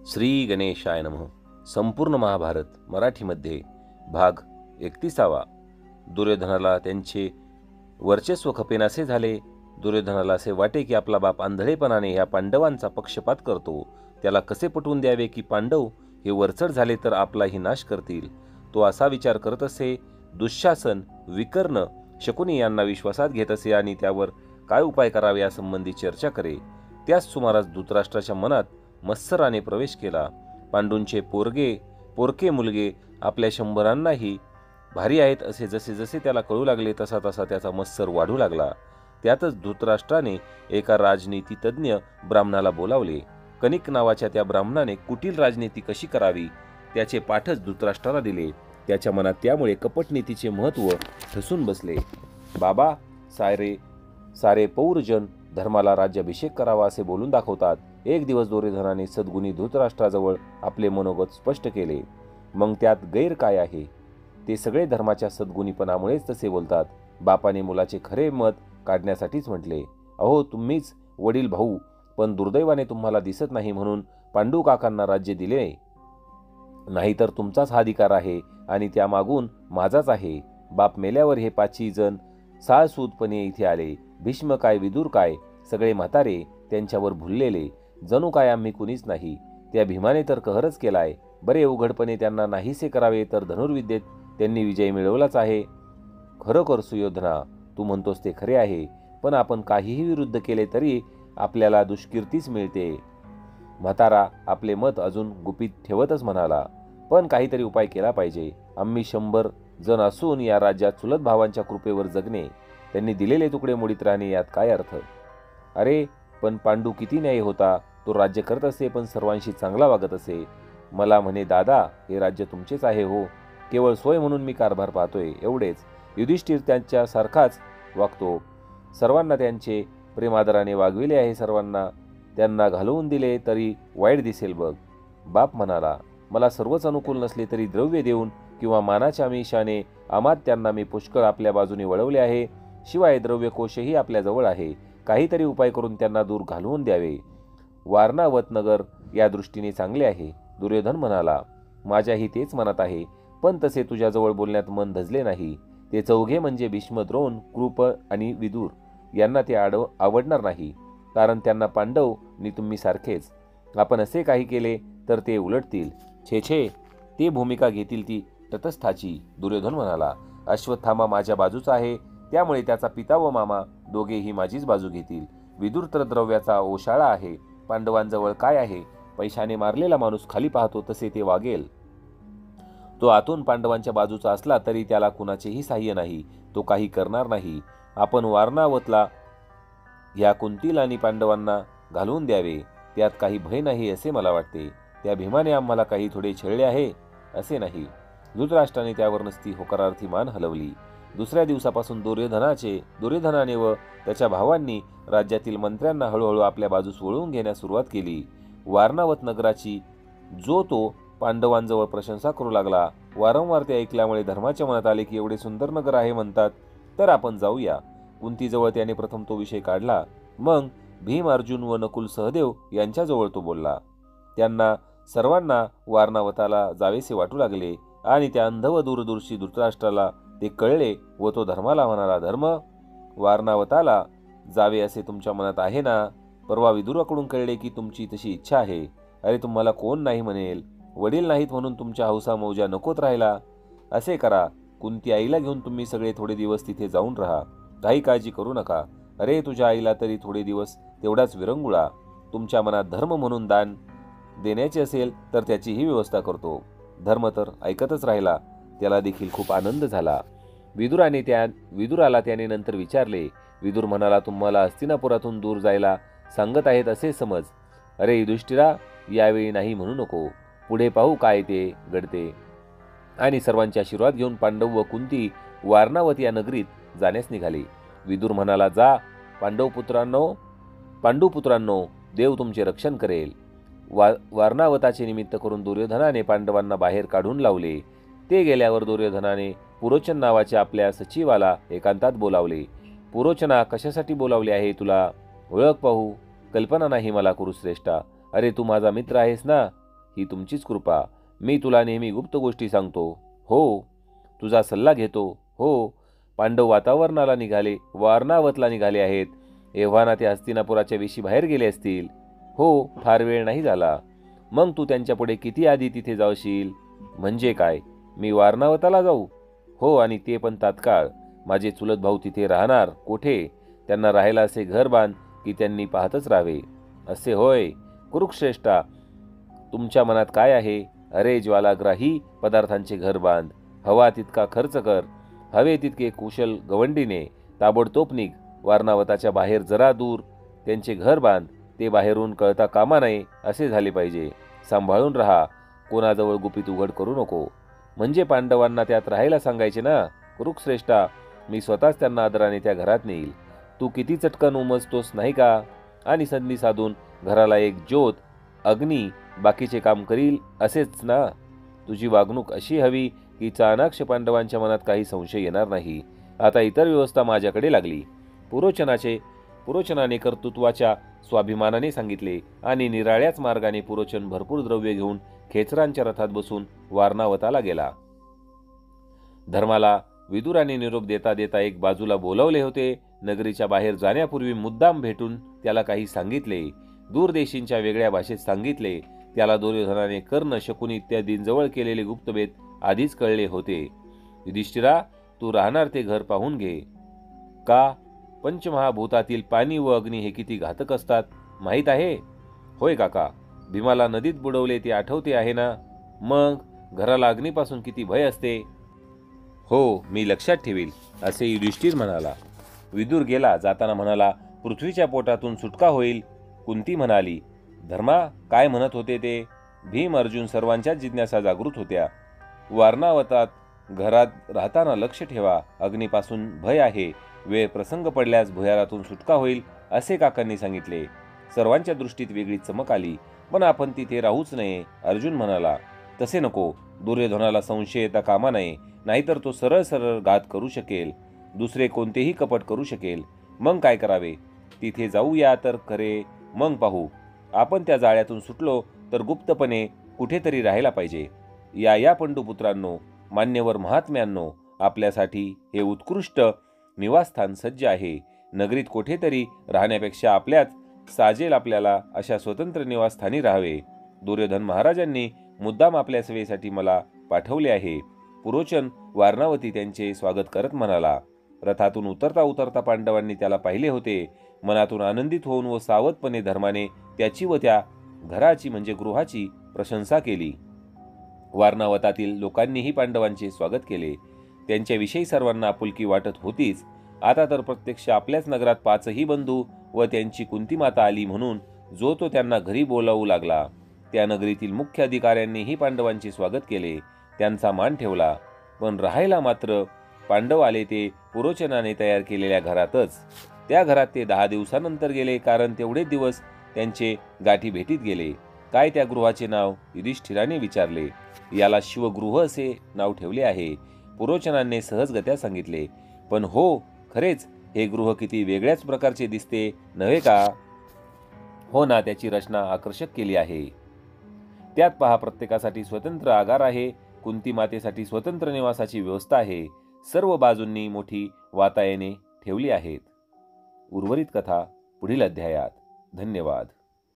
श्री गणेशाय नमः. संपूर्ण महाभारत मराठीमध्ये भाग 31. दुर्योधनाला त्यांचे वर्चस्व खपेनासे झाले. दुर्योधनाला असे वाटे की आपला बाप आंधळेपणाने ह्या पांडवांचा पक्षपात करतो. त्याला कसे पटवून द्यावे की पांडव हे वरचढ झाले तर आपलाही नाश करतील. तो असा विचार करत असे. दुःशासन, विकर्ण, शकुनी यांना विश्वासात घेत असे आणि त्यावर काय उपाय करावे यासंबंधी चर्चा करे. त्याच सुमारास धृतराष्ट्राच्या मनात मत्सराने प्रवेश केला. पांडूंचे पोरके मुलगे आपल्या 100रांनाही भारी आहेत असे जसे जसे त्याला कळू लागले तसा तसा त्याचा मत्सर वाढू लागला. त्यातच धृतराष्ट्राने एका राजनीतितज्ञ ब्राह्मणाला बोलावले. कनिक नावाच्या त्या ब्राह्मणाने कुटील राजनीती कशी करावी त्याचे पाठच धृतराष्ट्राला दिले. त्याच्या मनात त्यामुळे कपटनीतीचे महत्त्व ठसून बसले. बाबा सारे पौरजन धर्माला राज्याभिषेक करावा असे बोलून दाखवतात. एक दिवस दुर्योधनाने सद्गुणी धृतराष्ट्राजवळ आपले मनोगत स्पष्ट केले. मग त्यात गैर काय आहे? ते सगळे धर्माच्या सद्गुणीपणामुळेच तसे बोलतात. बापाने मुलाचे खरे मत काढण्यासाठीच म्हटले. अहो, तुम्हीच वडील भाऊ, पण दुर्दैवाने तुम्हाला दिसत नाही म्हणून पांडू काकांना राज्य दिले. नाहीतर तुमचाच हा अधिकार आहे आणि त्यामागून माझाच आहे. बाप मेल्यावर हे 5 जण साळसूदपणे इथे आले. भीष्म काय, विदुर काय, सगळे म्हातारे, त्यांच्यावर भुललेले, जणू काय आम्ही कुणीच नाही. त्या भीमाने तर कहरच केलाय. बरे उघडपणे त्यांना नाहीसे करावे तर धनुर्विद्येत त्यांनी विजय मिळवलाच आहे. खरोखर सुयोधना, तू म्हणतोस ते खरे आहे, पण आपण काहीही विरुद्ध केले तरी आपल्याला दुष्कीर्तीच मिळते. म्हातारा आपले मत अजून गुपित ठेवतच म्हणाला. पण काहीतरी उपाय केला पाहिजे. आम्ही 100 जण असून या राज्यात चुलत भावांच्या कृपेवर जगणे, त्यांनी दिलेले तुकडे मोडीत राहणे यात काय अर्थ? अरे पण पांडू किती न्यायी होता. तो राज्य करत असे पण सर्वांशी चांगला वागत असे. मला म्हणे, दादा हे राज्य तुमचेच आहे हो, केवळ सोय म्हणून मी कारभार पाहतोय एवढेच. युधिष्ठिर त्यांच्यासारखाच वागतो. सर्वांना त्यांचे प्रेमादराने वागविले आहे. सर्वांना त्यांना घालवून दिले तरी वाईट दिसेल बघ. बाप म्हणाला, मला सर्वच अनुकूल नसले तरी द्रव्य देऊन किंवा मानाच्या आमिषाने अमात्यांना मी पुष्कळ आपल्या बाजूने वळवले आहे. शिवाय द्रव्यकोशही आपल्याजवळ आहे. काहीतरी उपाय करून त्यांना दूर घालवून द्यावे. वारणावत नगर या दृष्टीने चांगले आहे. दुर्योधन म्हणाला, माझ्याही तेच मनात आहे, पण तसे तुझ्याजवळ बोलण्यात मन धजले नाही. ते चौघे म्हणजे भीष्म, द्रोण, कृप आणि विदुर यांना ते आवडणार नाही, कारण त्यांना पांडव नि तुम्ही सारखेच. आपण असे काही केले तर ते उलटतील. छे, ते भूमिका घेतील ती तटस्थाची. दुर्योधन म्हणाला, अश्वत्थामा माझ्या बाजूचा आहे, त्यामुळे त्याचा पिता व मामा दोघेही माझीच बाजू घेतील. विदुर तर द्रव्याचा ओशाळा आहे. पांडवांजवळ काय आहे? पैशाने मारलेला माणूस खाली पाहतो तसे ते वागेल. तो आतून पांडवांच्या बाजूचा असला तरी त्याला कुणाचेही साह्य नाही. तो काही करणार नाही. आपण वारणावतला या कुंतील आणि पांडवांना घालवून द्यावे. त्यात काही भय नाही असे मला वाटते. त्या भीमाने आम्हाला काही थोडे छळले आहे असे नाही. धृतराष्ट्राने त्यावर नसती होकारार्थी मान हलवली. दुसऱ्या दिवसापासून दुर्योधनाने व त्याच्या भावांनी राज्यातील मंत्र्यांना हळूहळू आपल्या बाजूस वळवून घेण्यास सुरुवात केली. वारणावत नगराची तो पांडवांजवळ प्रशंसा करू लागला. वारंवार ते ऐकल्यामुळे धर्माच्या मनात आले की एवढे सुंदर नगर आहे म्हणतात तर आपण जाऊया. कुंतीजवळ त्याने प्रथम तो विषय काढला. मग भीम, अर्जुन व नकुल, सहदेव यांच्याजवळ तो बोलला. त्यांना सर्वांना वारणावताला जावेसे वाटू लागले आणि त्या अंध व दूरदूरशी धृतराष्ट्राला ते कळले व तो धर्माला म्हणाला, धर्म, वारणावताला जावे असे तुमच्या मनात आहे ना? परवा विदुराकडून कळले की तुमची तशी इच्छा आहे. अरे तुम्हाला कोण नाही म्हणेल? वडील नाहीत म्हणून तुमच्या हौसा मौजा नकोत राहिला. असे करा, कुंती आईला घेऊन तुम्ही सगळे थोडे दिवस तिथे जाऊन राहा. काही काळजी करू नका. अरे तुझ्या आईला तरी थोडे दिवस तेवढाच विरंगुळा. तुमच्या मनात धर्म म्हणून दान देण्याचे असेल तर त्याचीही व्यवस्था करतो. धर्म तर ऐकतच राहिला. त्याला देखील खूप आनंद झाला. विदुराला त्याने नंतर विचारले. विदुर म्हणाला, तुम्हाला हस्तिनापुरातून दूर जायला सांगत आहेत असे समज. अरे युधिष्ठिरा, यावेळी नाही म्हणू नको. पुढे पाहू काय ते घडते. आणि सर्वांचे आशीर्वाद घेऊन पांडव व कुंती वारणावत या नगरीत जाण्यास निघाले. विदुर म्हणाला, जा पांडुपुत्रांनो, देव तुमचे रक्षण करेल. वारणावताचे निमित्त करून दुर्योधनाने पांडवांना बाहेर काढून लावले. ते गेल्यावर दुर्योधनाने पुरोचन नावाच्या आपल्या सचिवाला एकांतात बोलावले. पुरोचना, कशासाठी बोलावले आहे तुला? ओळख पाहू. कल्पना नाही मला कुरुश्रेष्ठा. अरे तू माझा मित्र आहेस ना? ही तुमचीच कृपा. मी तुला नेहमी गुप्त गोष्टी सांगतो. हो. तुझा सल्ला घेतो. हो. पांडव वारणावतला निघाले आहेत. एव्हाना ते हस्तिनापुराच्या वेशी बाहेर गेले असतील. हो, फार वेळ नाही झाला. मग तू त्यांच्यापुढे किती आधी तिथे जाशील? म्हणजे काय, मी वारणावताला जाऊ? हो, आणि ते पण तात्काळ. माझे चुलत भाऊ तिथे राहणार कोठे? त्यांना राहायला असे घर बांध की त्यांनी पाहतच राहावे. असे होय. कुरुश्रेष्ठा, तुमच्या मनात काय आहे? अरे ज्वालाग्राही पदार्थांचे घर बांध. हवा तितका खर्च कर. हवे तितके कुशल गवंडीने ताबडतोब निघ. वारणावताच्या बाहेर जरा दूर त्यांचे घर बांध. ते बाहेरून कळता कामा नये असे झाले पाहिजे. सांभाळून राहा. कोणाजवळ गुपित उघड करू नको. म्हणजे पांडवांना त्यात राहायला सांगायचे ना? कुरुश्रेष्ठा, मी स्वतःच त्यांना आदराने त्या घरात नेईल. तू किती चटकन उमजतोस नाही का? आणि संधी साधून घराला एक ज्योत, अग्नी बाकीचे काम करील असेच ना? तुझी वागणूक अशी हवी की चाणाक्ष पांडवांच्या मनात काही संशय येणार नाही. आता इतर व्यवस्था माझ्याकडे लागली. पुरोचनाने कर्तृत्वाच्या स्वाभिमानाने सांगितले आणि निराळ्याच मार्गाने पुरोचन भरपूर द्रव्य घेऊन खेचरांच्या रथात बसून वारणावताला गेला. धर्माला विदुराने निरोप देता देता एक बाजूला बोलावले होते. नगरीच्या बाहेर जाण्यापूर्वी मुद्दाम भेटून त्याला काही सांगितले. दूरदेशींच्या वेगळ्या भाषेत सांगितले. त्याला दुर्योधनाने कर्ण, शकुनी इत्यादींजवळ केलेले गुप्तभेद आधीच कळले होते. युधिष्ठिरा, तू राहणार ते घर पाहून घे. का? पंचमहाभूतातील पाणी व अग्नी हे किती घातक असतात माहीत आहे? होय काका. भीमाला नदीत बुडवले ते आठवते आहे ना? मग घराला अग्नीपासून किती भय असते. हो, मी लक्षात ठेवील, असे युधिष्ठिर म्हणाला. विदुर गेला. जाताना म्हणाला, पृथ्वीच्या पोटातून सुटका होईल. कुंती म्हणाली, धर्मा काय म्हणत होते ते? भीम, अर्जुन सर्वांच्याच जिज्ञासा जागृत होत्या. वारणावतात घरात राहताना लक्ष ठेवा. अग्नीपासून भय आहे. वेळ प्रसंग पडल्यास भुयारातून सुटका होईल, असे काकांनी सांगितले. सर्वांच्या दृष्टीत वेगळी चमक आली. पण आपण तिथे राहूच नये. अर्जुन म्हणाला, तसे नको. दुर्योधनाला संशय येता कामा नये. नाहीतर तो सरळ सरळ घात करू शकेल. दुसरे कोणतेही कपट करू शकेल. मग काय करावे? तिथे जाऊया तर खरे, मग पाहू. आपण त्या जाळ्यातून सुटलो तर गुप्तपणे कुठेतरी राहायला पाहिजे. या पंडुपुत्रांनो, मान्यवर महात्म्यांनो, आपल्यासाठी हे उत्कृष्ट निवासस्थान सज्ज आहे. नगरीत कोठेतरी राहण्यापेक्षा साजेल आपल्याला अशा स्वतंत्र निवासस्थानी राहावे. दुर्योधन महाराजांनी मुद्दाम आपल्या सेवेसाठी मला पाठवले आहे. पुरोचन वारणावती त्यांचे स्वागत करत म्हणाला. रथातून उतरता उतरता पांडवांनी त्याला पाहिले होते. मनातून आनंदित होऊन व सावधपणे धर्माने त्याची व त्या घराची म्हणजे गृहाची प्रशंसा केली. वारणावतातील लोकांनीही पांडवांचे स्वागत केले. त्यांच्याविषयी सर्वांना आपुलकी वाटत होतीच. आता तर प्रत्यक्ष आपल्याच नगरात 5ही बंधू व त्यांची कुंती माता आली म्हणून जो तो त्यांना घरी बोलावू लागला. त्या नगरीतील मुख्य अधिकाऱ्यांनीही पांडवांचे स्वागत केले. त्यांचा मान ठेवला. पण राहायला मात्र पांडव आले ते पुरोचनाने तयार केलेल्या घरातच. त्या घरात ते 10 दिवसानंतर गेले, कारण तेवढे दिवस त्यांचे गाठी भेटीत गेले. काय त्या गृहाचे नाव? युधिष्ठिराने विचारले. याला शिवगृह असे नाव ठेवले आहे, पुरोचनाने सहजगत्या सांगितले. पण हो, खरेच हे गृह किती वेगळ्याच प्रकारचे दिसते नव्हे का? हो ना, त्याची रचना आकर्षक केली आहे. त्यात पहा, प्रत्येकासाठी स्वतंत्र आगार आहे. कुंती मातेसाठी स्वतंत्र निवासाची व्यवस्था आहे. सर्व बाजूंनी मोठी वातायने ठेवली आहेत. उर्वरित कथा पुढील अध्यायात. धन्यवाद.